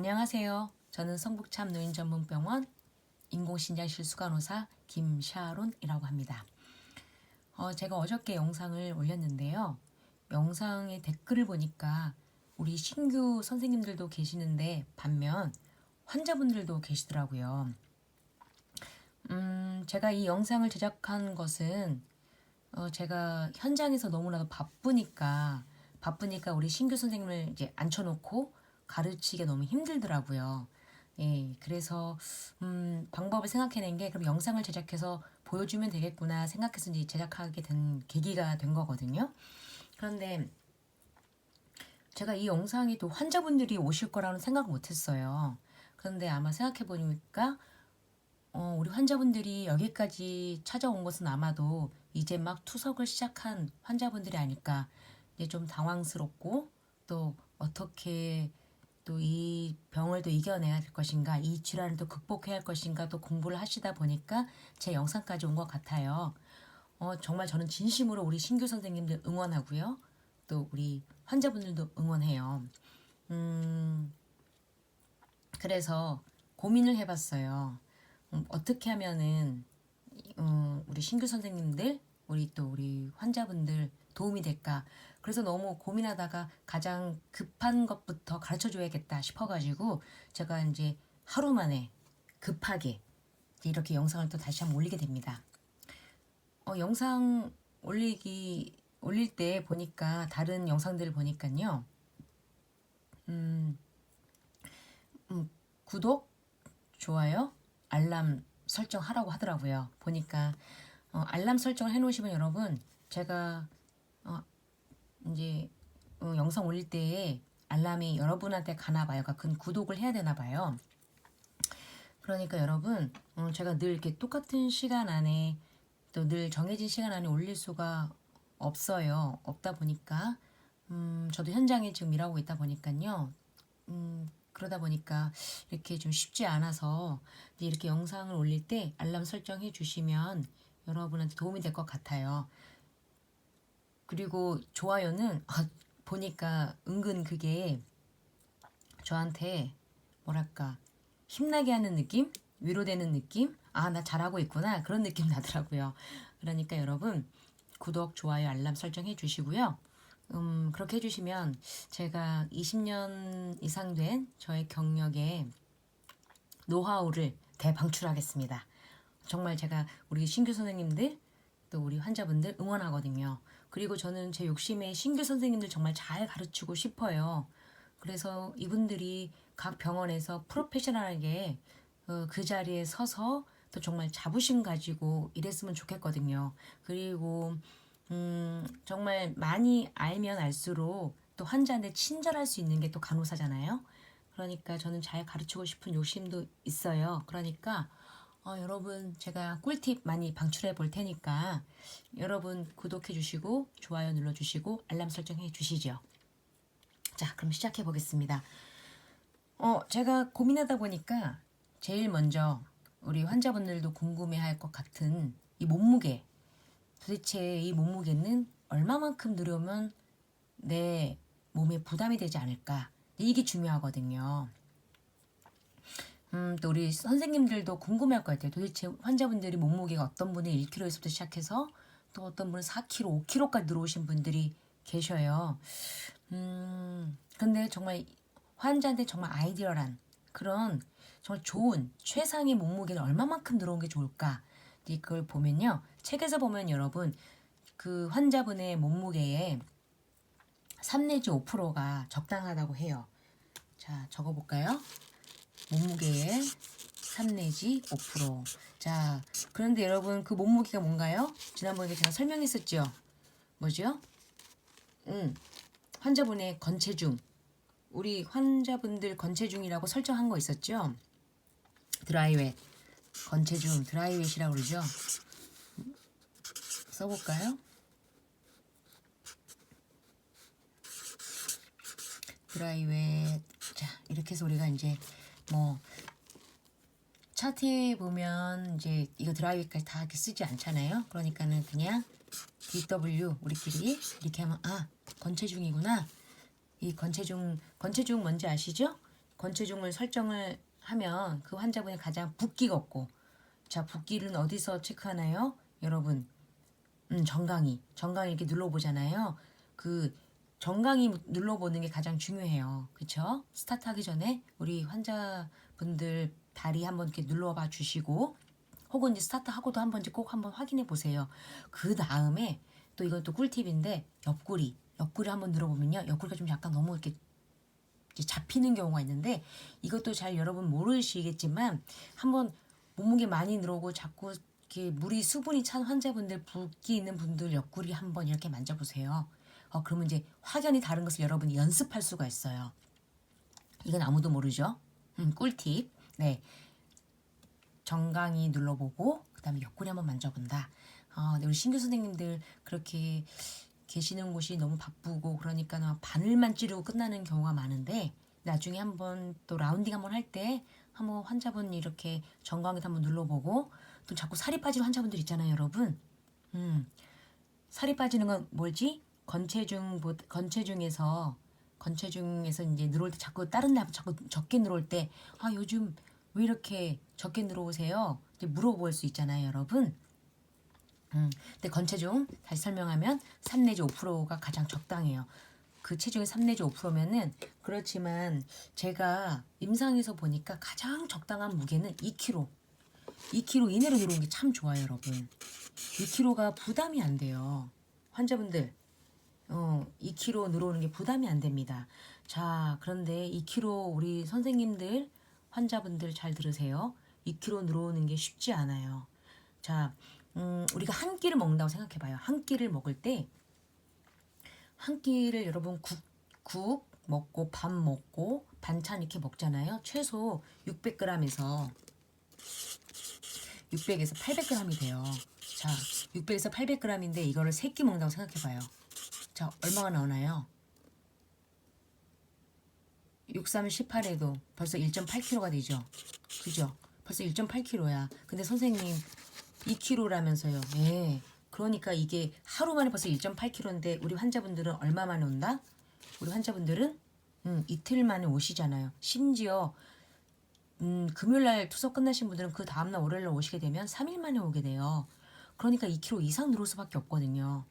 안녕하세요. 저는 성북참 노인전문병원 인공신장 실수간호사 김샤론이라고 합니다. 제가 어저께 영상을 올렸는데요. 영상의 댓글을 보니까 우리 신규 선생님들도 계시는데 반면 환자분들도 계시더라고요. 제가 이 영상을 제작한 것은 제가 현장에서 너무나도 바쁘니까 우리 신규 선생님을 이제 앉혀놓고 가르치기가 너무 힘들더라고요. 예, 그래서 방법을 생각해낸 게 그럼 영상을 제작해서 보여주면 되겠구나 생각해서 이제 제작하게 된 계기가 된 거거든요. 그런데 제가 이 영상이 또 환자분들이 오실 거라는 생각을 못했어요. 그런데 아마 생각해 보니까 우리 환자분들이 여기까지 찾아온 것은 아마도 이제 막 투석을 시작한 환자분들이 아닐까. 이제 좀 당황스럽고 또 어떻게 또 이 병을 또 이겨내야 될 것인가, 이 질환을 또 극복해야 할 것인가 또 공부를 하시다 보니까 제 영상까지 온 것 같아요. 정말 저는 진심으로 우리 신규 선생님들 응원하고요. 또 우리 환자분들도 응원해요. 그래서 고민을 해봤어요. 어떻게 하면은 우리 신규 선생님들, 우리 환자분들 도움이 될까? 그래서 너무 고민하다가 가장 급한 것부터 가르쳐 줘야겠다 싶어가지고 제가 이제 하루 만에 급하게 이렇게 영상을 또 다시 한번 올리게 됩니다. 영상 올릴 때 보니까 다른 영상들을 보니까요. 구독, 좋아요, 알람 설정하라고 하더라고요. 보니까 알람 설정을 해놓으시면 여러분 제가 이제 영상 올릴 때에 알람이 여러분한테 가나 봐요. 그러니까 구독을 해야 되나 봐요. 그러니까 여러분 제가 늘 이렇게 똑같은 시간 안에 또 늘 정해진 시간 안에 올릴 수가 없어요. 없다 보니까 저도 현장에 지금 일하고 있다 보니까요. 그러다 보니까 이렇게 좀 쉽지 않아서 이렇게 영상을 올릴 때 알람 설정해 주시면 여러분한테 도움이 될 것 같아요. 그리고 좋아요는 보니까 은근 그게 저한테 뭐랄까 힘나게 하는 느낌? 위로되는 느낌? 나 잘하고 있구나 그런 느낌 나더라고요. 그러니까 여러분 구독, 좋아요, 알람 설정해 주시고요. 그렇게 해주시면 제가 20년 이상 된 저의 경력에 노하우를 대방출하겠습니다. 정말 제가 우리 신규 선생님들 또 우리 환자분들 응원하거든요. 그리고 저는 제 욕심에 신규 선생님들 정말 잘 가르치고 싶어요. 그래서 이분들이 각 병원에서 프로페셔널하게 그 자리에 서서 또 정말 자부심 가지고 일했으면 좋겠거든요. 그리고 정말 많이 알면 알수록 또 환자한테 친절할 수 있는 게 또 간호사잖아요. 그러니까 저는 잘 가르치고 싶은 욕심도 있어요. 그러니까 여러분 제가 꿀팁 많이 방출해 볼 테니까 여러분 구독해 주시고 좋아요 눌러 주시고 알람 설정해 주시죠. 자, 그럼 시작해 보겠습니다. 제가 고민하다 보니까 제일 먼저 우리 환자분들도 궁금해할 것 같은 이 몸무게. 도대체 이 몸무게는 얼마만큼 들여오면 내 몸에 부담이 되지 않을까? 이게 중요하거든요. 또 우리 선생님들도 궁금할 것 같아요. 도대체 환자분들이 몸무게가 어떤 분은 1kg에서부터 시작해서 또 어떤 분은 4kg, 5kg까지 들어오신 분들이 계셔요. 근데 정말 환자한테 정말 아이디어란 그런 정말 좋은 최상의 몸무게는 얼마만큼 들어온 게 좋을까? 이걸 보면요. 책에서 보면 여러분 그 환자분의 몸무게에 3 내지 5%가 적당하다고 해요. 자, 적어볼까요? 몸무게에 3 내지 5%. 자, 그런데 여러분 그 몸무게가 뭔가요? 지난번에 제가 설명했었죠. 뭐죠? 환자분의 건체중. 우리 환자분들 건체중이라고 설정한 거 있었죠? 드라이웨트. 건체중, 드라이웨트이라고 그러죠? 써볼까요? 드라이웨트. 자, 이렇게 해서 우리가 이제 뭐 차트에 보면 이제 이거 드라이브까지 다 이렇게 쓰지 않잖아요. 그러니까는 그냥 DW 우리끼리 이렇게 하면 건체중이구나. 이 건체중 뭔지 아시죠? 권체중을 설정을 하면 그 환자분이 가장 붓기가 없고, 자, 붓기는 어디서 체크하나요? 여러분, 정강이 이렇게 눌러보잖아요. 그 정강이 눌러보는 게 가장 중요해요. 그쵸? 스타트 하기 전에 우리 환자분들 다리 한번 이렇게 눌러봐 주시고, 혹은 이제 스타트 하고도 한번 이제 꼭 한번 확인해 보세요. 그 다음에 또 이건 또 꿀팁인데, 옆구리 한번 눌러보면요, 옆구리가 좀 약간 너무 이렇게 이제 잡히는 경우가 있는데, 이것도 잘 여러분 모르시겠지만 한번 몸무게 많이 늘어오고 자꾸 이렇게 물이 수분이 찬 환자분들, 붓기 있는 분들 옆구리 한번 이렇게 만져보세요. 그러면 이제 확연히 다른 것을 여러분이 연습할 수가 있어요. 이건 아무도 모르죠. 꿀팁. 네, 정강이 눌러보고 그다음에 옆구리 한번 만져본다. 네, 우리 신규 선생님들 그렇게 계시는 곳이 너무 바쁘고 그러니까 바늘만 찌르고 끝나는 경우가 많은데, 나중에 한번 또 라운딩 한번 할 때 한번 환자분 이렇게 정강이도 한번 눌러보고, 또 자꾸 살이 빠지는 환자분들 있잖아요, 여러분. 살이 빠지는 건 뭐지? 건체중에서 이제 늘어올 때 자꾸 다른 날 자꾸 적게 늘어올 때, 요즘 왜 이렇게 적게 늘어오세요? 이제 물어볼 수 있잖아요, 여러분. 근데 건체중 다시 설명하면 3 내지 5%가 가장 적당해요. 그 체중이 3 내지 5%면은, 그렇지만 제가 임상에서 보니까 가장 적당한 무게는 2kg. 2kg 이내로 들어오는 게 참 좋아요, 여러분. 2kg가 부담이 안 돼요. 환자분들, 2kg 늘어오는 게 부담이 안 됩니다. 자, 그런데 2kg 우리 선생님들, 환자분들 잘 들으세요. 2kg 늘어오는 게 쉽지 않아요. 자, 우리가 한 끼를 먹는다고 생각해봐요. 한 끼를 먹을 때, 한 끼를 여러분 국 먹고 밥 먹고 반찬 이렇게 먹잖아요. 최소 600g에서 800g이 돼요. 자, 600에서 800g인데 이거를 3끼 먹는다고 생각해봐요. 자, 얼마가 나오나요? 6, 3, 18에도 벌써 1.8kg가 되죠. 그죠? 벌써 1.8kg야. 근데 선생님 2kg라면서요. 예. 그러니까 이게 하루 만에 벌써 1.8kg인데 우리 환자분들은 얼마 만에 온다? 우리 환자분들은 이틀 만에 오시잖아요. 심지어 금요일날 투석 끝나신 분들은 그 다음날 월요일날 오시게 되면 3일 만에 오게 돼요. 그러니까 2kg 이상 늘을 수밖에 없거든요.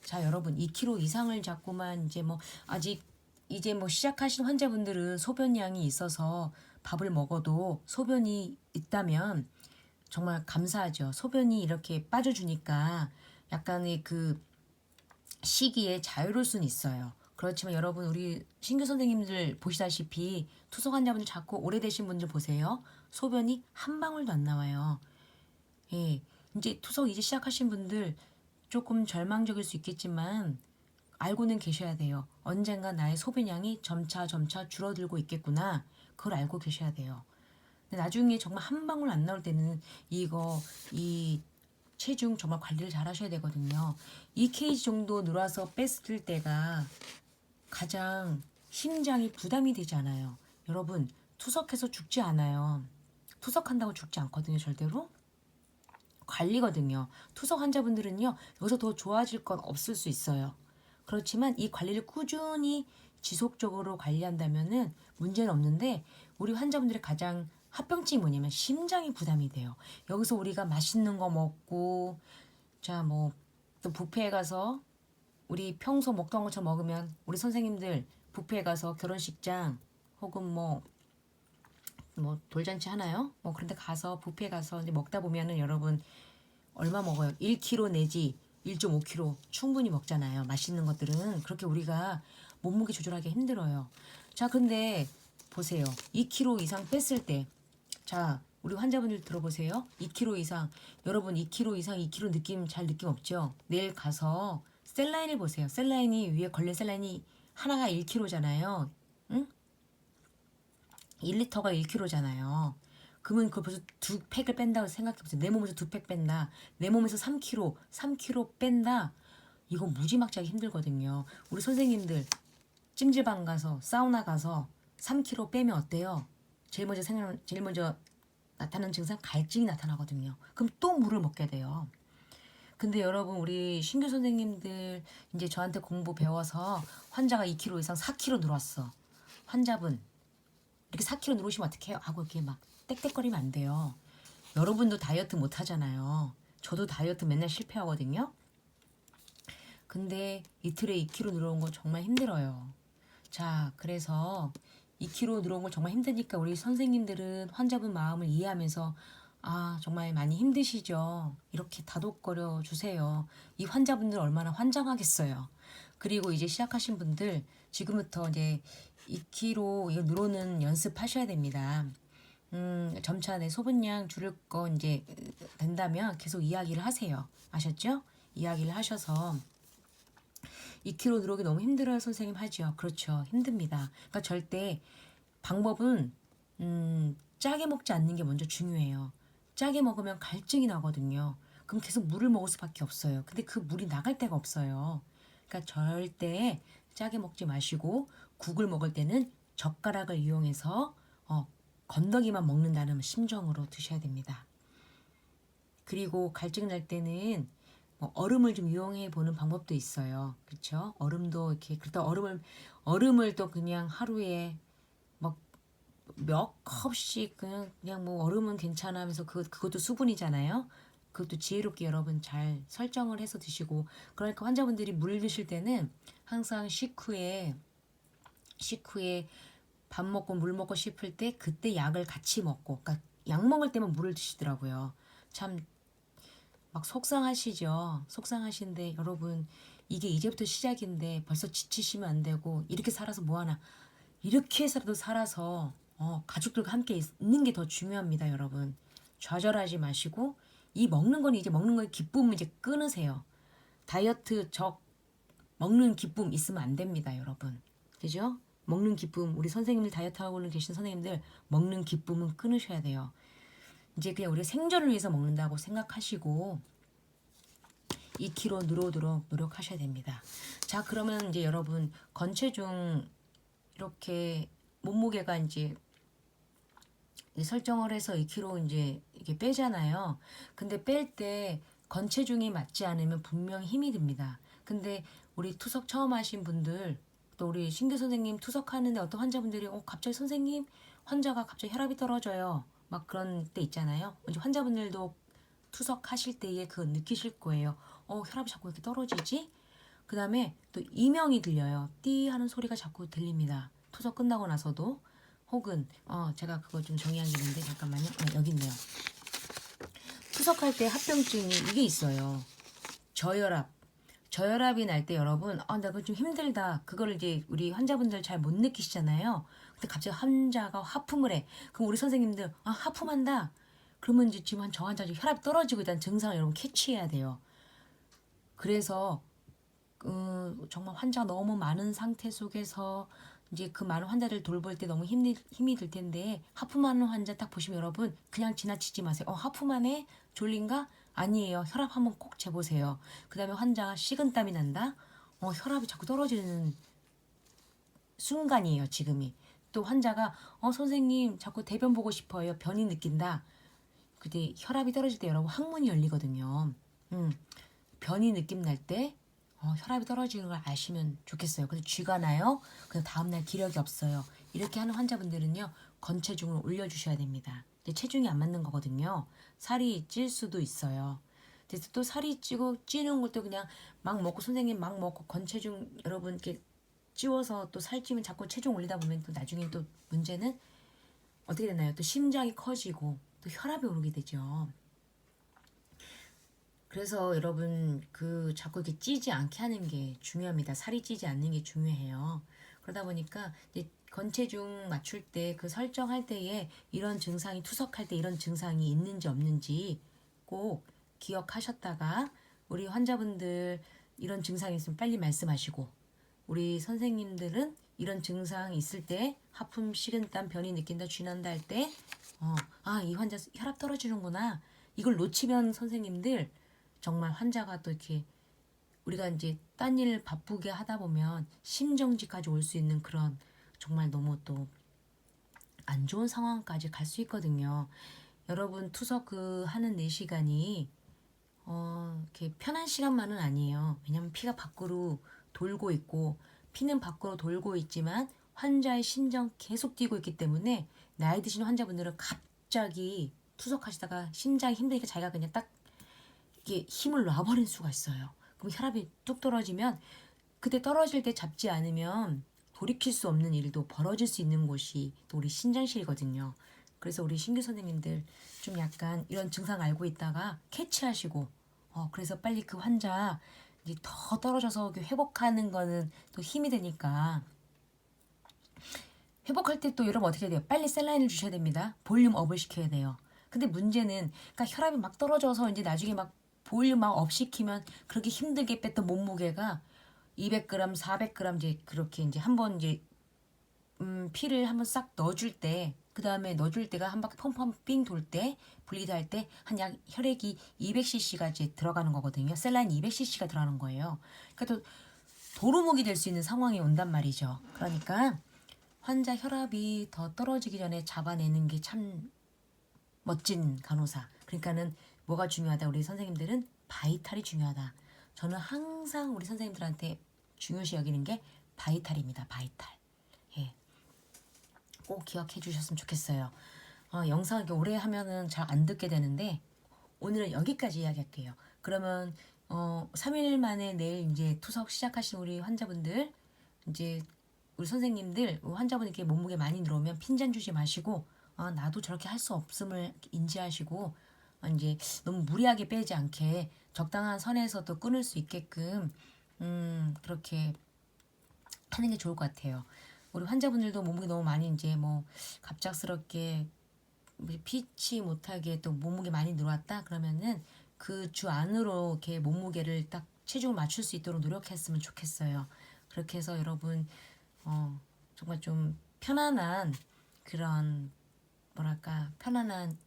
자, 여러분 2kg 이상을 자꾸만 이제 뭐 아직 이제 뭐 시작하신 환자분들은 소변량이 있어서 밥을 먹어도 소변이 있다면 정말 감사하죠. 소변이 이렇게 빠져주니까 약간의 그 시기에 자유로울 수는 있어요. 그렇지만 여러분 우리 신규 선생님들 보시다시피 투석 환자분들 자꾸 오래되신 분들 보세요. 소변이 한 방울도 안 나와요. 예, 이제 투석 이제 시작하신 분들 조금 절망적일 수 있겠지만 알고는 계셔야 돼요. 언젠가 나의 소변량이 점차 줄어들고 있겠구나. 그걸 알고 계셔야 돼요. 근데 나중에 정말 한 방울 안 나올 때는 이 체중 정말 관리를 잘 하셔야 되거든요. 2kg 정도 늘어서 뺐을 때가 가장 심장이 부담이 되지 않아요. 여러분, 투석해서 죽지 않아요. 투석한다고 죽지 않거든요, 절대로. 관리거든요. 투석 환자분들은요, 여기서 더 좋아질 건 없을 수 있어요. 그렇지만 이 관리를 꾸준히 지속적으로 관리한다면은 문제는 없는데, 우리 환자분들의 가장 합병증이 뭐냐면 심장이 부담이 돼요. 여기서 우리가 맛있는 거 먹고, 자, 뭐, 또 뷔페에 가서 우리 평소 먹던 것처럼 먹으면, 우리 선생님들 뷔페에 가서 결혼식장 혹은 뭐 돌잔치 하나요? 뭐 그런 데 가서 뷔페 가서 이제 먹다 보면은 여러분 얼마 먹어요? 1kg 내지 1.5kg 충분히 먹잖아요. 맛있는 것들은. 그렇게 우리가 몸무게 조절하기 힘들어요. 자, 근데 보세요. 2kg 이상 뺐을 때, 자, 우리 환자분들 들어보세요. 2kg 이상, 여러분 2kg 이상 2kg 느낌 없죠? 내일 가서 셀라인을 보세요. 셀라인이 위에 걸린 셀라인이 하나가 1kg잖아요. 응? 1리터가 1kg잖아요. 그러면 그걸 벌써 2팩을 뺀다고 생각해보세요. 내 몸에서 2팩 뺀다. 내 몸에서 3kg 뺀다. 이거 무지막지하게 힘들거든요. 우리 선생님들 찜질방 가서 사우나 가서 3kg 빼면 어때요? 제일 먼저 나타나는 증상 갈증이 나타나거든요. 그럼 또 물을 먹게 돼요. 근데 여러분 우리 신규 선생님들 이제 저한테 공부 배워서 환자가 2kg 이상 4kg 늘었어. 환자분 이렇게 4kg 누르시면 어떡해요? 하고 이렇게 막 떽떽거리면 안 돼요. 여러분도 다이어트 못 하잖아요. 저도 다이어트 맨날 실패하거든요. 근데 이틀에 2kg 늘어온 거 정말 힘들어요. 자, 그래서 2kg 늘어온 거 정말 힘드니까 우리 선생님들은 환자분 마음을 이해하면서 아, 정말 많이 힘드시죠? 이렇게 다독거려 주세요. 이 환자분들 얼마나 환장하겠어요. 그리고 이제 시작하신 분들 지금부터 이제 2kg 이거 늘어오는 연습하셔야 됩니다. 점차 내 소분량 줄일 거 이제 된다면 계속 이야기를 하세요. 아셨죠? 이야기를 하셔서 2kg 들어오기 너무 힘들어요, 선생님 하죠. 그렇죠. 힘듭니다. 그러니까 절대 방법은 짜게 먹지 않는 게 먼저 중요해요. 짜게 먹으면 갈증이 나거든요. 그럼 계속 물을 먹을 수밖에 없어요. 근데 그 물이 나갈 데가 없어요. 그러니까 절대 짜게 먹지 마시고 국을 먹을 때는 젓가락을 이용해서 건더기만 먹는다는 심정으로 드셔야 됩니다. 그리고 갈증 날 때는 뭐 얼음을 좀 이용해 보는 방법도 있어요. 그렇죠? 얼음도 이렇게 그렇다 얼음을 또 그냥 하루에 막 몇 컵씩 그냥 뭐 얼음은 괜찮아 하면서 그것도 수분이잖아요. 그것도 지혜롭게 여러분 잘 설정을 해서 드시고 그러니까 환자분들이 물 드실 때는 항상 식후에 밥 먹고 물 먹고 싶을 때 그때 약을 같이 먹고 그러니까 약 먹을 때만 물을 드시더라고요. 참 막 속상하시죠. 속상하신데 여러분 이게 이제부터 시작인데 벌써 지치시면 안 되고 이렇게 살아서 뭐하나 이렇게 해서라도 살아서 가족들과 함께 있는 게 더 중요합니다. 여러분 좌절하지 마시고 이 먹는 건 이제 먹는 거의 기쁨을 이제 끊으세요. 다이어트 먹는 기쁨 있으면 안 됩니다. 여러분 그죠? 먹는 기쁨 우리 선생님들 다이어트 하고 계신 선생님들 먹는 기쁨은 끊으셔야 돼요. 이제 그냥 우리가 생존을 위해서 먹는다고 생각하시고 2kg 늘어오도록 노력하셔야 됩니다. 자, 그러면 이제 여러분 건체중 이렇게 몸무게가 이제 설정을 해서 2kg 이제 이게 빼잖아요. 근데 뺄 때 건체중이 맞지 않으면 분명히 힘이 듭니다. 근데 우리 투석 처음 하신 분들 또 우리 신규 선생님 투석하는데 어떤 환자분들이 갑자기 선생님 환자가 갑자기 혈압이 떨어져요. 막 그런 때 있잖아요. 이제 환자분들도 투석하실 때에 그거 느끼실 거예요. 혈압이 자꾸 이렇게 떨어지지? 그 다음에 또 이명이 들려요. 띠 하는 소리가 자꾸 들립니다. 투석 끝나고 나서도 혹은 제가 그거 좀 정리한 게 있는데 잠깐만요. 여기 있네요. 투석할 때 합병증이 이게 있어요. 저혈압이 날 때 여러분 나 그거 좀 힘들다. 그거를 이제 우리 환자분들 잘 못 느끼시잖아요. 근데 갑자기 환자가 하품을 해. 그럼 우리 선생님들 하품한다. 그러면 이제 지금 저 환자 혈압이 떨어지고 일단 증상을 여러분 캐치해야 돼요. 그래서 정말 환자가 너무 많은 상태 속에서 이제 그 많은 환자들 돌볼 때 너무 힘이 들 텐데 하품하는 환자 딱 보시면 여러분 그냥 지나치지 마세요. 하품하네? 졸린가? 아니에요. 혈압 한번 꼭 재보세요. 그 다음에 환자가 식은땀이 난다? 혈압이 자꾸 떨어지는 순간이에요. 지금이. 또 환자가 선생님 자꾸 대변 보고 싶어요. 변이 느낀다. 그때 혈압이 떨어질 때 여러분 항문이 열리거든요. 변이 느낌 날 때 혈압이 떨어지는 걸 아시면 좋겠어요. 그래서 쥐가 나요. 그래서 다음날 기력이 없어요. 이렇게 하는 환자분들은요. 건체중을 올려주셔야 됩니다. 이제 체중이 안 맞는 거거든요. 살이 찔 수도 있어요. 그래서 또 살이 찌는 것도 그냥 막 먹고 선생님 막 먹고 건체중 여러분 이렇게 찌워서 또 살찌면 자꾸 체중 올리다 보면 또 나중에 또 문제는 어떻게 되나요? 또 심장이 커지고 또 혈압이 오르게 되죠. 그래서 여러분 자꾸 이렇게 찌지 않게 하는 게 중요합니다. 살이 찌지 않는 게 중요해요. 그러다 보니까 이제 건체중 맞출 때 그 설정할 때에 이런 증상이 투석할 때 이런 증상이 있는지 없는지 꼭 기억하셨다가 우리 환자분들 이런 증상이 있으면 빨리 말씀하시고 우리 선생님들은 이런 증상 있을 때 하품, 식은땀, 변이 느낀다, 쥐난다 할 때 이 환자 혈압 떨어지는구나. 이걸 놓치면 선생님들 정말 환자가 또 이렇게 우리가 이제 딴 일 바쁘게 하다 보면 심정지까지 올 수 있는 그런 정말 너무 또 안 좋은 상황까지 갈 수 있거든요. 여러분 투석 하는 4시간이 이렇게 편한 시간만은 아니에요. 왜냐면 피가 밖으로 돌고 있고 피는 밖으로 돌고 있지만 환자의 심장 계속 뛰고 있기 때문에 나이 드신 환자분들은 갑자기 투석하시다가 심장이 힘드니까 자기가 그냥 딱 이게 힘을 놔버릴 수가 있어요. 그럼 혈압이 뚝 떨어지면 그때 떨어질 때 잡지 않으면 돌이킬 수 없는 일도 벌어질 수 있는 곳이 또 우리 신장실이거든요. 그래서 우리 신규 선생님들 좀 약간 이런 증상 알고 있다가 캐치하시고 그래서 빨리 그 환자 이제 더 떨어져서 회복하는 거는 또 힘이 되니까 회복할 때 또 여러분 어떻게 해야 돼요? 빨리 셀라인을 주셔야 됩니다. 볼륨 업을 시켜야 돼요. 근데 문제는 그러니까 혈압이 막 떨어져서 이제 나중에 막 볼륨 막 업 시키면 그렇게 힘들게 뺐던 몸무게가 200g, 400g 이제 그렇게 이제 한번 이제 피를 한번 싹 넣어줄 때, 그 다음에 넣어줄 때가 한 바퀴 펌펌 삥 돌 때, 분리도 할 때 한 약 혈액이 200cc가 이제 들어가는 거거든요. 셀라인 200cc가 들어가는 거예요. 그러니까 또 도루묵이 될 수 있는 상황이 온단 말이죠. 그러니까 환자 혈압이 더 떨어지기 전에 잡아내는 게 참 멋진 간호사. 그러니까는 뭐가 중요하다. 우리 선생님들은 바이탈이 중요하다. 저는 항상 우리 선생님들한테 중요시 여기는 게 바이탈입니다. 바이탈. 예. 꼭 기억해 주셨으면 좋겠어요. 영상 이렇게 오래 하면은 잘 안 듣게 되는데 오늘은 여기까지 이야기할게요. 그러면 3일 만에 내일 이제 투석 시작하신 우리 환자분들 이제 우리 선생님들 환자분들께 몸무게 많이 늘어오면 핀잔 주지 마시고 나도 저렇게 할 수 없음을 인지하시고 이제 너무 무리하게 빼지 않게 적당한 선에서도 끊을 수 있게끔 그렇게 하는 게 좋을 것 같아요. 우리 환자분들도 몸무게 너무 많이 이제 뭐 갑작스럽게 피치 못하게 또 몸무게 많이 늘어왔다 그러면은 그 주 안으로 이렇게 몸무게를 딱 체중을 맞출 수 있도록 노력했으면 좋겠어요. 그렇게 해서 여러분 정말 좀 편안한 그런 뭐랄까 편안한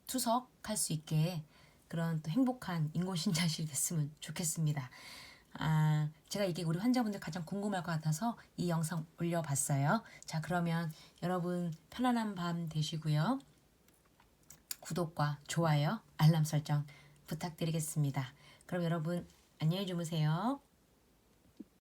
투석할 수 있게 그런 또 행복한 인공신장실이 됐으면 좋겠습니다. 제가 이게 우리 환자분들 가장 궁금할 것 같아서 이 영상 올려봤어요. 자, 그러면 여러분 편안한 밤 되시고요. 구독과 좋아요, 알람 설정 부탁드리겠습니다. 그럼 여러분 안녕히 주무세요.